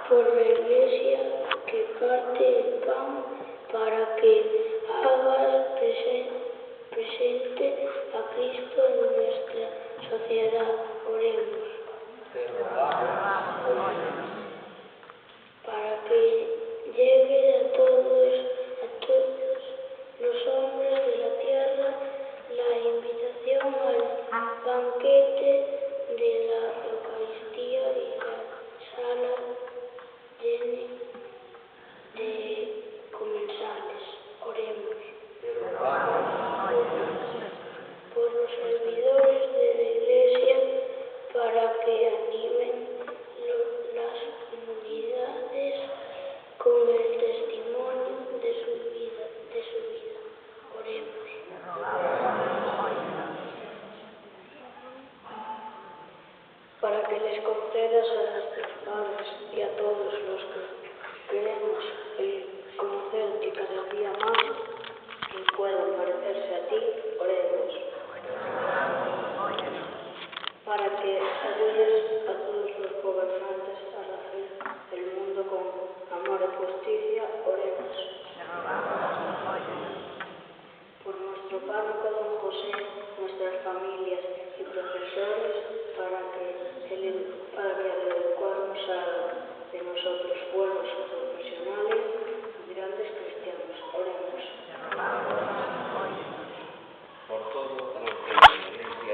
por la Iglesia que parte el pan para que hagas presente a Cristo en nuestra sociedad. Oremos. Para que llegue a todos los hombres de la tierra la invitación al banquete de la Eucaristía y la sala llena de comensales. Oremos. Por los servidores de la Iglesia para que animen las comunidades con el testimonio de su vida. Oremos. Para que les concedas a nuestros padres y a todos los que queremos el conocerte cada día más y puedan parecerse a ti. Oremos. Para que ayudes a todos los gobernantes a regir el mundo con amor y justicia. Oremos. Por nuestro párroco don José, nuestras familias y profesores, para que al educarnos haga de nosotros buenos